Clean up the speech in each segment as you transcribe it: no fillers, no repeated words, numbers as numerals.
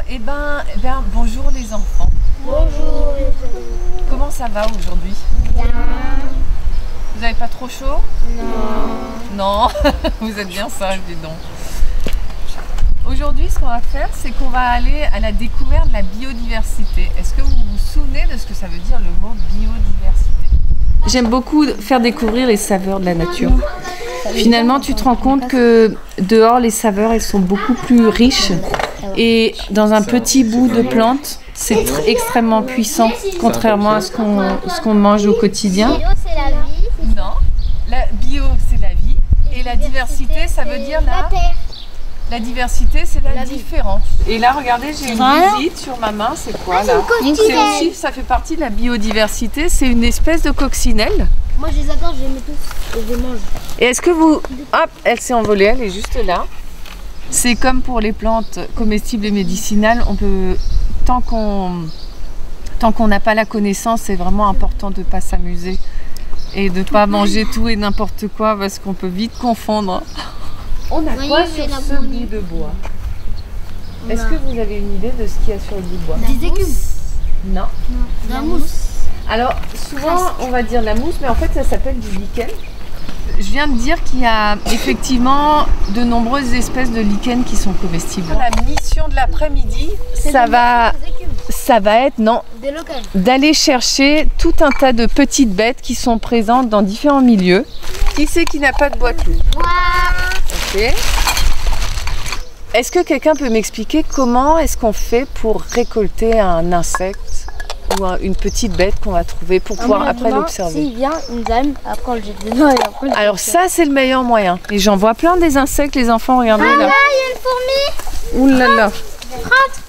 eh ben, bonjour les enfants. Bonjour. Comment ça va aujourd'hui? Bien. Vous n'avez pas trop chaud? Non. Non, vous êtes bien sages, dis donc. Aujourd'hui, ce qu'on va faire, c'est qu'on va aller à la découverte de la biodiversité. Est-ce que vous vous souvenez de ce que ça veut dire le mot biodiversité? J'aime beaucoup faire découvrir les saveurs de la nature. Finalement, tu te rends compte que dehors, les saveurs, elles sont beaucoup plus riches. Et dans un petit bout de plante, c'est extrêmement puissant, contrairement à ce qu'on mange au quotidien. Bio, c'est la vie. Non, la bio, c'est la vie. Et la diversité, ça veut dire la terre. la diversité, c'est la vie. différence. Et là, regardez, j'ai une visite sur ma main. C'est quoi là? C'est aussi, ça fait partie de la biodiversité. C'est une espèce de coccinelle. Moi, je les adore, je les mets tous et je les mange. Et est-ce que vous... Hop, elle s'est envolée, elle est juste là. C'est comme pour les plantes comestibles et médicinales, on peut... Tant qu'on n'a pas la connaissance, c'est vraiment important de ne pas s'amuser et de ne pas manger tout et n'importe quoi parce qu'on peut vite confondre. On a Voyez, quoi mais sur la ce brownie. bout de bois? Est-ce que vous avez une idée de ce qu'il y a sur le bout de bois? Des écumes. Non. La mousse. Alors, souvent, on va dire la mousse, mais en fait, ça s'appelle du lichen. Je viens de dire qu'il y a effectivement de nombreuses espèces de lichens qui sont comestibles. La mission de l'après-midi, ça va être, non, Des locales. d'aller chercher tout un tas de petites bêtes qui sont présentes dans différents milieux. Qui c'est qui n'a pas de boîte lourde? Ok. Est-ce que quelqu'un peut m'expliquer comment est-ce qu'on fait pour récolter un insecte ou une petite bête qu'on va trouver pour pouvoir après l'observer? S'il vient, il nous aime, après on le jette dedans et après on le Alors ça, c'est le meilleur moyen. Et j'en vois plein des insectes, les enfants, regardez là. il y a une fourmi. Ouh là là.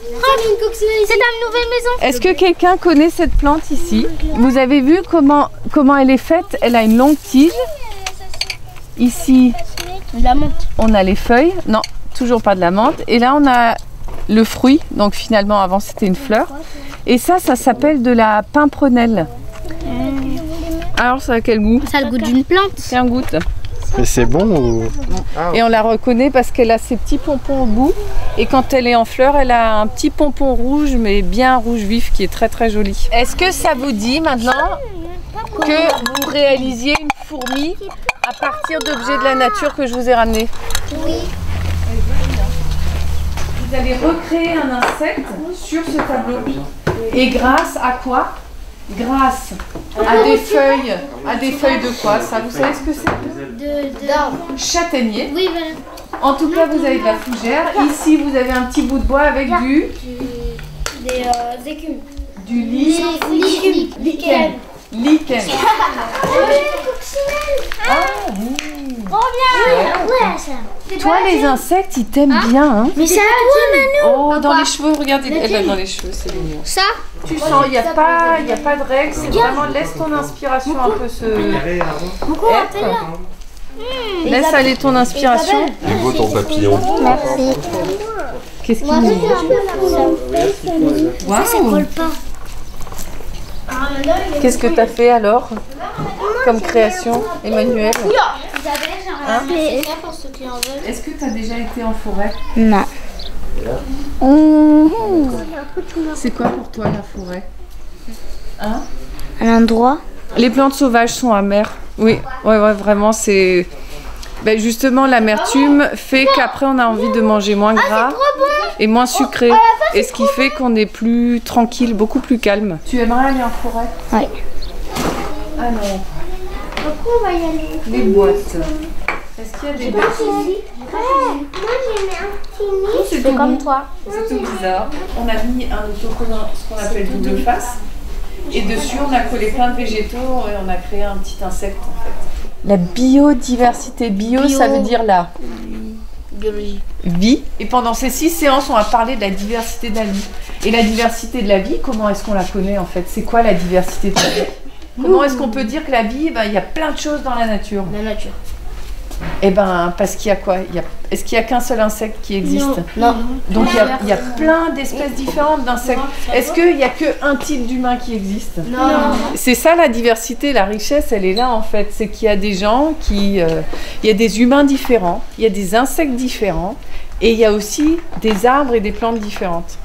Une coccinelle ici. C'est ta nouvelle maison. Est-ce que quelqu'un connaît cette plante ici? Vous avez vu comment elle est faite? Elle a une longue tige. Ici, De la menthe. on a les feuilles. Non, toujours pas de la menthe. Et là, on a le fruit. Donc finalement, avant, c'était une fleur. Et ça s'appelle de la pimprenelle. Alors, ça a quel goût? Ça a le goût d'une plante. Tiens, goûte. Mais c'est bon ou... Et on la reconnaît parce qu'elle a ses petits pompons au bout. Et quand elle est en fleur, elle a un petit pompon rouge, mais bien rouge vif, qui est très très joli. Est-ce que ça vous dit maintenant que vous réalisiez une fourmi à partir d'objets de la nature que je vous ai ramenés? Oui. Vous allez recréer un insecte sur ce tableau. Et grâce à quoi? Grâce à des feuilles. À des feuilles de quoi ça? Vous savez ce que c'est? D'arbre. Châtaignier. Oui, voilà. En tout cas, vous avez de la fougère. Ici, vous avez un petit bout de bois avec Des écumes. du lichen. Lichen. Ah oui. Trop bien. Ouais, ça. Toi, les insectes, ils t'aiment bien, hein? Mais c'est à toi, Manu. Oh, dans les cheveux, regardez. Elle a dans les cheveux, c'est mignon. Ça. Tu sens, il n'y a pas de règles. C'est vraiment, laisse ton inspiration un peu se... être. Laisse aller ton inspiration. Hugo, ton papillon. Merci. Qu'est-ce qu'il nous dit? Ça, ça colle pas. Qu'est-ce que tu as fait alors comme création, Emmanuel? Hein? Est-ce que tu as déjà été en forêt? Non. C'est quoi pour toi la forêt? Hein? Un endroit. Les plantes sauvages sont amères. Oui, ouais, vraiment, c'est... Ben justement, l'amertume fait qu'après, on a envie de manger moins gras et moins sucré. Et ce qui fait qu'on est plus tranquille, beaucoup plus calme. Tu aimerais aller en forêt? Oui. Ah non. Pourquoi on va y aller? Les boîtes. Est-ce qu'il y a des boîtes? Moi, j'ai mis un petit nid. C'est comme toi. C'est tout bizarre. On a mis un autocollant, ce qu'on appelle double face. Et dessus, on a collé plein de végétaux et on a créé un petit insecte en fait. La biodiversité. Bio, ça veut dire la Biologie. vie. Et pendant ces 6 séances, on va parler de la diversité de la vie. Et la diversité de la vie, comment est-ce qu'on la connaît en fait? C'est quoi la diversité de la vie? Comment est-ce qu'on peut dire que la vie, il y a plein de choses dans la nature? La nature. Eh ben, parce qu'il y a quoi? Est-ce qu'il n'y a qu'un seul insecte qui existe? Non. Donc il y a plein d'espèces différentes d'insectes. Est-ce qu'il n'y a qu'un type d'humain qui existe? Non. C'est ça la diversité, la richesse, elle est là en fait. C'est qu'il y a des gens qui... il y a des humains différents, il y a des insectes différents et il y a aussi des arbres et des plantes différentes.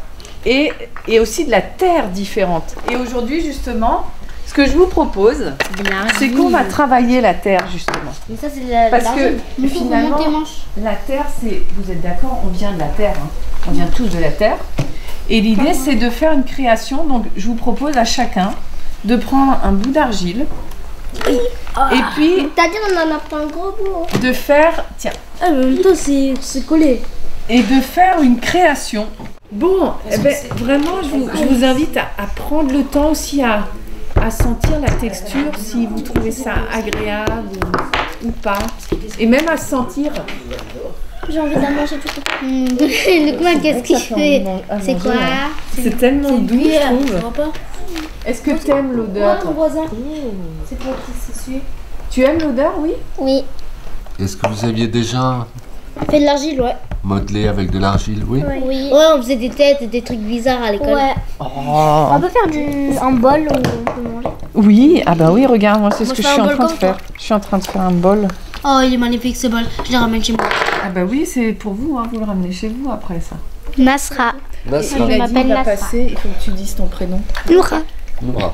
et aussi de la terre différente. Et aujourd'hui, justement, ce que je vous propose, c'est qu'on va travailler la terre, justement. Mais ça, c'est la Parce que finalement, la terre, c'est, vous êtes d'accord, on vient de la terre, hein. On vient tous de la terre. Et l'idée, c'est de faire une création. Donc, je vous propose à chacun de prendre un bout d'argile. Et puis, C'est-à-dire on en a pas un gros bout. de faire, tiens, Ah, mais en même temps, c'est collé. et de faire une création. Bon, eh ben, vraiment, je vous invite à prendre le temps aussi à sentir la texture, si vous trouvez ça agréable ou pas. Et même à sentir. J'ai envie d'en manger tout le temps. Lookman, qu'est-ce qu'il fait? C'est quoi? C'est tellement doux, je trouve. Pas. Est-ce que tu aimes l'odeur? Mon voisin. C'est quoi qui se suit? Tu aimes l'odeur, oui? Oui. Est-ce que vous aviez déjà Fait de l'argile, ouais. modelé avec de l'argile? Oui. Oui. Ouais, on faisait des têtes et des trucs bizarres à l'école. Ouais. Oh. On peut faire un bol où on peut manger. Oui, ah bah oui, regarde, moi c'est ce Moi, que je je fais suis un en bol train de comme faire. Je suis en train de faire un bol. Oh, il est magnifique ce bol. Je le ramène chez moi. Ah bah oui, c'est pour vous, hein, vous le ramenez chez vous après ça. Nasra. Nasra. Il a dit, m'appelle il va Nasra. passer, il faut que tu dises ton prénom. Noura. Noura.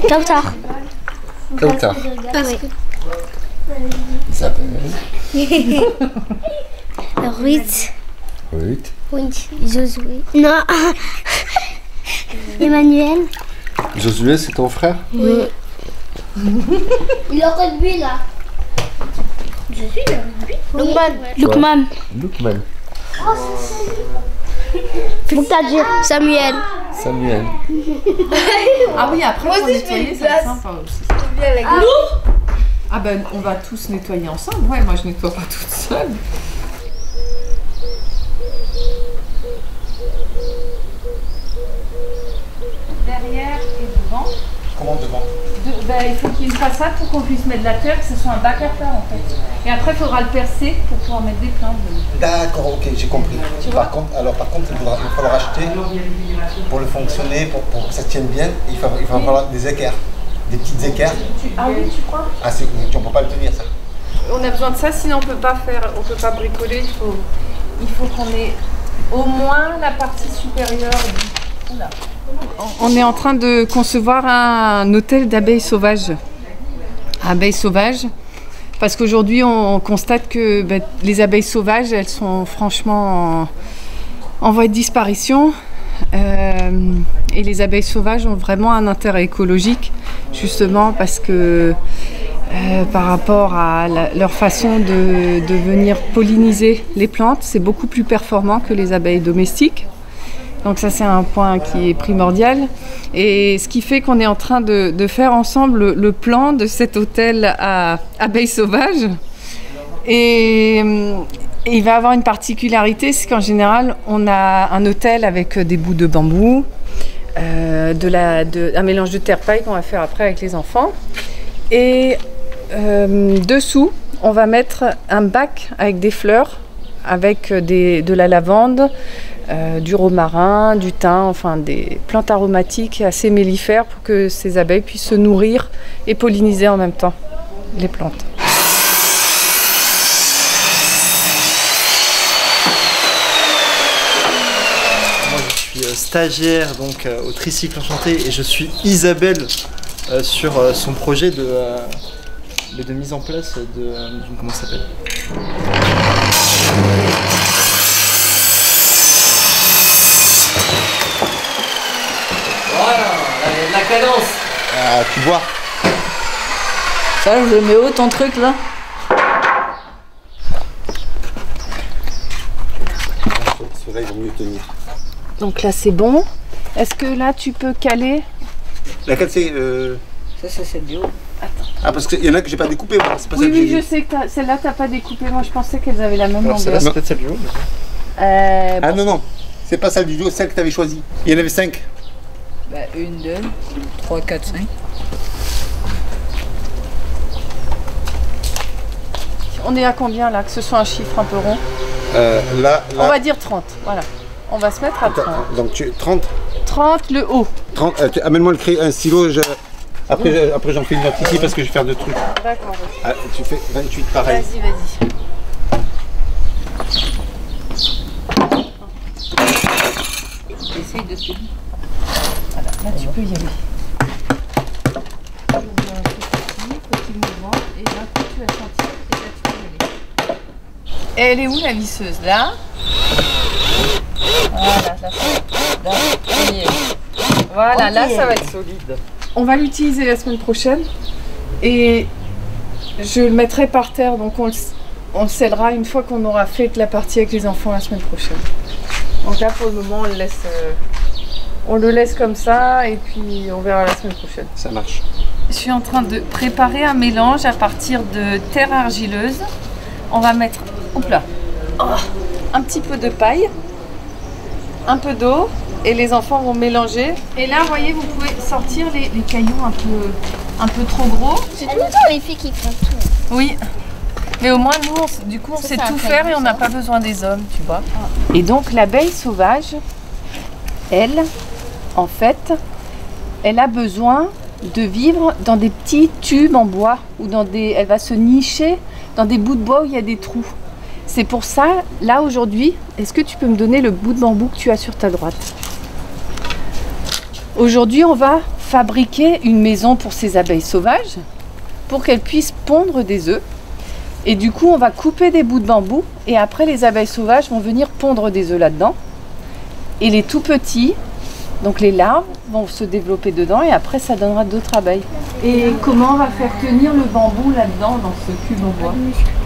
Kautar. Kautar. Oui. Il s'appelle Ruth. Ruth. Oui. Josué. Non. Emmanuel. Josué, c'est ton frère? Oui. Il est au rugby là. Je suis le rugby. Lookman. Lookman. Lookman. Faut que t'as dit Samuel. Samuel. Ah oui, après pour nettoyer, c'est sympa aussi. Ah ben on va tous nettoyer ensemble. Ouais, moi je nettoie pas toute seule. Derrière et devant. Comment devant? Il faut qu'il y ait une façade pour qu'on puisse mettre de la terre, que ce soit un bac à terre en fait. Et après il faudra le percer pour pouvoir mettre des plantes. D'accord, ok, j'ai compris. Par contre, il va falloir acheter pour le fonctionner, pour que ça tienne bien, il va falloir des équerres, des petites équerres. Ah oui, tu crois? Ah, on ne peut pas le tenir ça. On a besoin de ça, sinon on peut pas bricoler. Il faut qu'on ait au moins la partie supérieure. Oula. On est en train de concevoir un hôtel d'abeilles sauvages. Abeilles sauvages. Parce qu'aujourd'hui, on constate que les abeilles sauvages, elles sont franchement en voie de disparition. Et les abeilles sauvages ont vraiment un intérêt écologique, justement parce que par rapport à leur façon de venir polliniser les plantes, c'est beaucoup plus performant que les abeilles domestiques. Donc ça, c'est un point qui est primordial. Et ce qui fait qu'on est en train de faire ensemble le plan de cet hôtel à abeilles sauvages. Et il va avoir une particularité, c'est qu'en général, on a un hôtel avec des bouts de bambou, un mélange de terre-paille qu'on va faire après avec les enfants. Et dessous, on va mettre un bac avec des fleurs, avec de la lavande, du romarin, du thym, enfin des plantes aromatiques assez mellifères pour que ces abeilles puissent se nourrir et polliniser en même temps les plantes. Moi je suis stagiaire donc au Tricycle Enchanté et je suis Isabelle sur son projet de mise en place d'une comment ça s'appelle. Voilà, la cadence. Ah, tu vois. Ça, je le mets haut ton truc là. Cela, il vaut mieux tenir. Donc là, c'est bon. Est-ce que là, tu peux caler? Laquelle c'est Ça c'est du haut. Ah, parce qu'il y en a que j'ai pas découpé, moi. C'est pas ça Oui, que j'ai oui, je dit. sais que celle-là, t'as pas découpé. Moi, je pensais qu'elles avaient la même Alors longueur. celle-là c'est peut-être celle du haut. Ah non, non. C'est pas celle du dos, celle que tu avais choisie. Il y en avait 5. Bah, 1, 2, 3, 4, 5. On est à combien là? Que ce soit un chiffre un peu rond. Là, On va dire 30. Voilà. On va se mettre à 30. Donc 30. 30 le haut. 30. Amène-moi un stylo. Après j'en fais une note ici parce que je vais faire 2 trucs. D'accord. Ah, tu fais 28 pareil. Vas-y, vas-y. dessus. Voilà, là tu peux y aller. Petit mouvement, et d'un coup tu vas sentir, et là tu peux y aller. Et elle est où la visseuse? Là. Voilà, là, ça y est. Voilà, là ça va être solide. On va l'utiliser la semaine prochaine et je le mettrai par terre, donc on le scellera une fois qu'on aura fait la partie avec les enfants la semaine prochaine. Donc là pour le moment on le laisse comme ça et puis on verra la semaine prochaine. Ça marche. Je suis en train de préparer un mélange à partir de terre argileuse. On va mettre un petit peu de paille, un peu d'eau et les enfants vont mélanger. Et là, vous voyez, vous pouvez sortir les cailloux un peu trop gros. C'est tout le temps les filles qui font tout. Oui, mais au moins nous, du coup, on sait tout faire et on n'a pas besoin des hommes, tu vois. Et donc l'abeille sauvage, elle, en fait, elle a besoin de vivre dans des petits tubes en bois ou elle va se nicher dans des bouts de bois où il y a des trous. C'est pour ça, là aujourd'hui, est-ce que tu peux me donner le bout de bambou que tu as sur ta droite? Aujourd'hui, on va fabriquer une maison pour ces abeilles sauvages pour qu'elles puissent pondre des œufs. Et du coup, on va couper des bouts de bambou et après, les abeilles sauvages vont venir pondre des œufs là-dedans. Et les tout petits, donc les larves, vont se développer dedans et après, ça donnera d'autres abeilles. Et comment on va faire tenir le bambou là-dedans, dans ce cube en bois?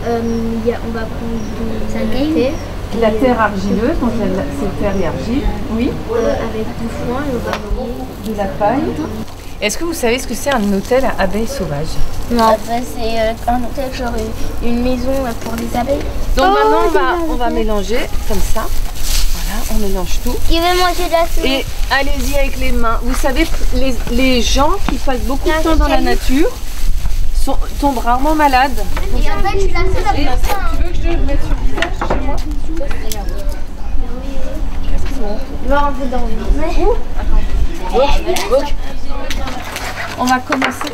On va prendre la terre argileuse, donc c'est terre et argile, oui. avec du foin et on va mettre De la paille. Est-ce que vous savez ce que c'est un hôtel à abeilles sauvages? Non, c'est un hôtel, genre une maison pour les abeilles. Donc maintenant on va mélanger comme ça. Voilà, on mélange tout. Qui veut manger de la soupe? Et allez-y avec les mains. Vous savez, les gens qui passent beaucoup de temps dans la nature tombent rarement malades. Et en fait, tu la fais Tu veux que je le mette sur le visage chez moi? Je vais rentrer dans le On va commencer.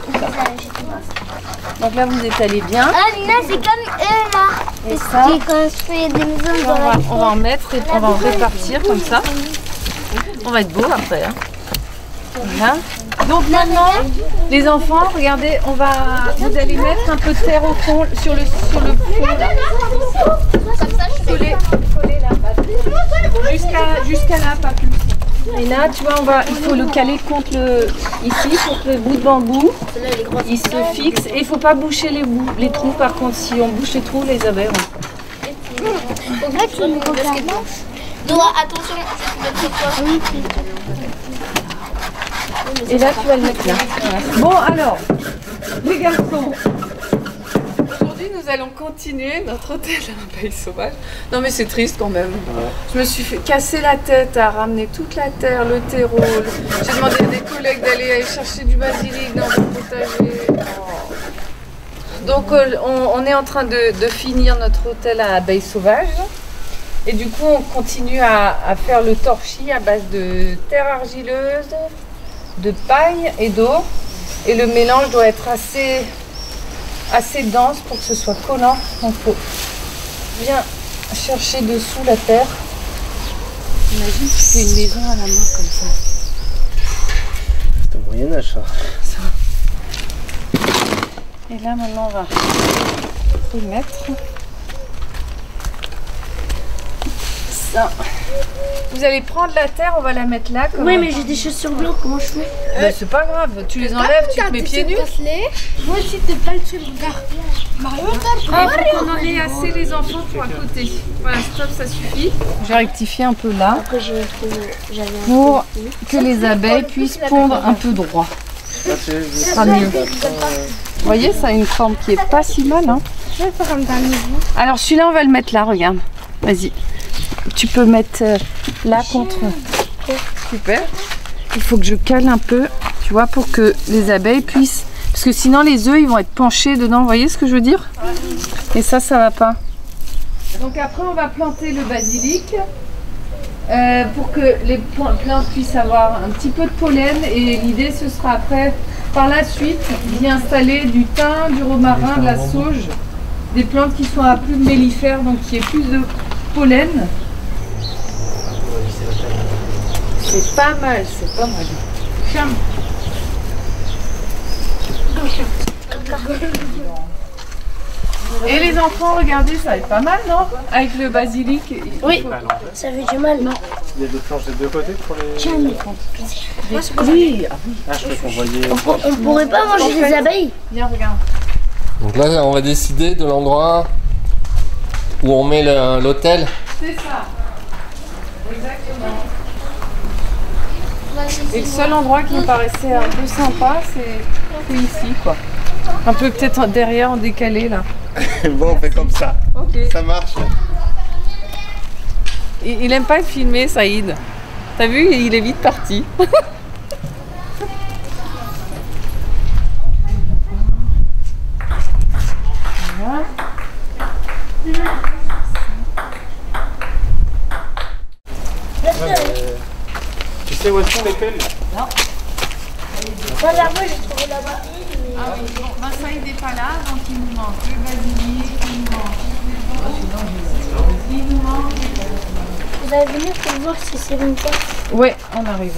Donc là, vous étalez bien. Ah, Nina, c'est comme eux là. Et ça, Qui construit des maisons dans la on va en mettre et on va en répartir comme ça. On va être beau après. Hein. Voilà. Donc maintenant, les enfants, regardez, vous allez mettre un peu de terre au fond, sur le fond là. Coller là, jusqu'à là, pas plus. Et là, tu vois, il faut le caler contre ici pour que le bout de bambou, il se fixe. Et il ne faut pas boucher les trous. Par contre, si on bouche les trous, les abeilles vont. En fait, tu me regardes. Dois, attention, oui. Et là, tu vas le mettre là. Bon, alors, les garçons, aujourd'hui, nous allons continuer notre hôtel à abeilles sauvages. Non, mais c'est triste quand même. Je me suis fait casser la tête à ramener toute la terre, le terreau. J'ai demandé à des collègues d'aller chercher du basilic dans le potager. Oh. Donc, on est en train de finir notre hôtel à abeilles sauvages. Et du coup, on continue à faire le torchis à base de terre argileuse, de paille et d'eau. Et le mélange doit être assez dense pour que ce soit collant. Donc il faut bien chercher dessous la terre. Imagine que tu fais une maison à la main comme ça. C'est au Moyen-Âge ça. Et là maintenant on va y mettre ça. Vous allez prendre la terre, on va la mettre là. Oui, mais j'ai des chaussures blanches, comment je fais? Bah, c'est pas grave, tu les enlèves, tu te mets pieds nus. Moi aussi, t'es plein de trucs, regarde. Ah, il faut qu'on en ait assez les enfants pour à côté. Voilà, stop, ça suffit. Je vais rectifier un peu là Après, pour que les abeilles puissent pondre un peu droit. Ce sera mieux. Vous voyez, ça a une forme qui est pas si mal. Hein. Alors celui-là, on va le mettre là, regarde. Vas-y. Tu peux mettre là contre. Super. Il faut que je cale un peu, tu vois, pour que les abeilles puissent. Parce que sinon les œufs ils vont être penchés dedans. Vous voyez ce que je veux dire? Et ça va pas. Donc après on va planter le basilic pour que les plantes puissent avoir un petit peu de pollen. Et l'idée ce sera après, par la suite, d'y installer du thym, du romarin, de la sauge, des plantes qui soient plus mellifères, donc qui aient plus de pollen. C'est pas mal, c'est pas mal. Cham. Et les enfants, regardez, ça va être pas mal, non? Avec le basilic. Oui, ça fait du mal, non? Il y a des planches des deux côtés pour les... Tiens, Oui, Ah, je crois qu'on voyait... on pourrait pas manger des abeilles? viens, regarde. Donc là, on va décider de l'endroit où on met l'hôtel. C'est ça. Exactement. Et le seul endroit qui me paraissait un peu sympa, c'est ici, quoi. Un peu peut-être derrière, en décalé, là. Bon, on fait comme ça. Ok. Ça marche. Il aime pas être filmé, Saïd. T'as vu, il est vite parti. Voilà. Tu sais où elles sont les pelles? Voilà, moi j'ai trouvé là-bas. Ah oui, bon, Saïd n'est pas là, donc il nous manque le basilic, il nous manque... Vous allez venir pour voir si c'est bon ou pas? Ouais, on arrive.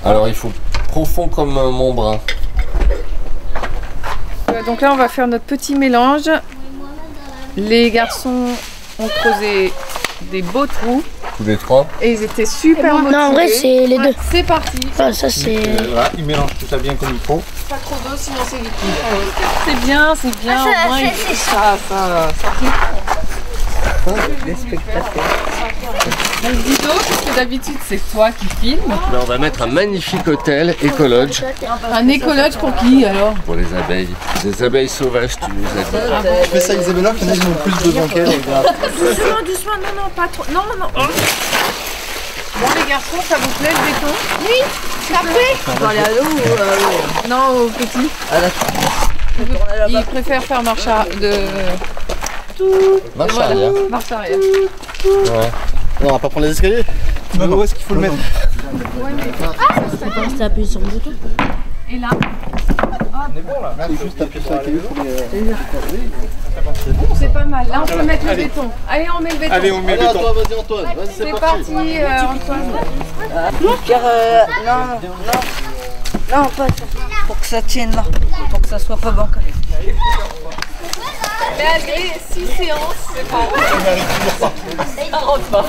Alors il faut profond comme mon bras. Donc là, on va faire notre petit mélange. Les garçons ont creusé des beaux trous Tous les trois. et ils étaient super motivés. Non, en vrai, c'est les deux. C'est parti. Ah, ça, c'est. Voilà, il mélange tout ça bien comme il faut. Pas trop d'eau, sinon c'est liquide. C'est bien, c'est bien. Ah, ça, au moins, c'est- les spectateurs. Guido, parce que d'habitude c'est toi qui filmes. Là, on va mettre un magnifique hôtel écologe Un écologe pour qui alors? pour les abeilles. Des abeilles sauvages, tu nous as dit. Je fais ça Isabella, qu'il y en a qui ont plus besoin qu'elle. Regarde. Doucement, doucement, non, pas trop. Non, non. Oh. Bon les garçons, ça vous plaît le béton? Oui, après. On va aller à l'eau ou Non, au petit. à la Il préfère faire marche Marche arrière. marche arrière. Ouais. Non, on va pas prendre les escaliers. Non, où est-ce qu'il faut le mettre? Reste appuyé sur le bouton. Et là, On est bon là. Il faut juste appuyer sur la caillou pour les... c'est pas mal. Là, on peut mettre le béton. Allez, on met le béton. Allez, on met le Allez, béton. toi, vas-y Antoine, vas-y c'est C'est parti. parti, Antoine. Pierre, non, pas ça. Pour que ça tienne là, pour que ça soit pas bancal. Malgré 6 séances, c'est pas ça rentre pas.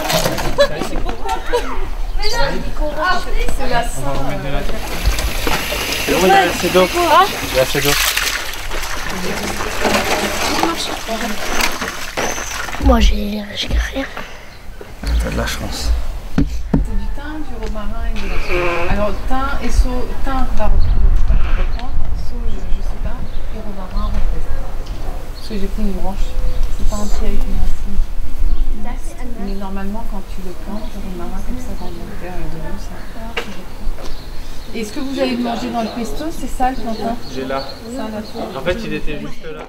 C'est la sang. C'est bon, il y a assez d'eau. Il y a assez d'eau. Moi, j'ai rien. T'as de la chance. C'est du thym, du romarin et de la sauge. Alors, thym et sauge, thym va reprendre, sauge, je sais pas, et romarin remplace. Parce que j'ai pris une branche, c'est pas un pied avec une racine. Mais normalement, quand tu le plantes, le romarin comme ça dans le verre et de l'eau, ça. Et ce que vous allez manger dans le pesto, c'est ça le plantain? J'ai là. Ça, la sauge. En fait, il était juste là.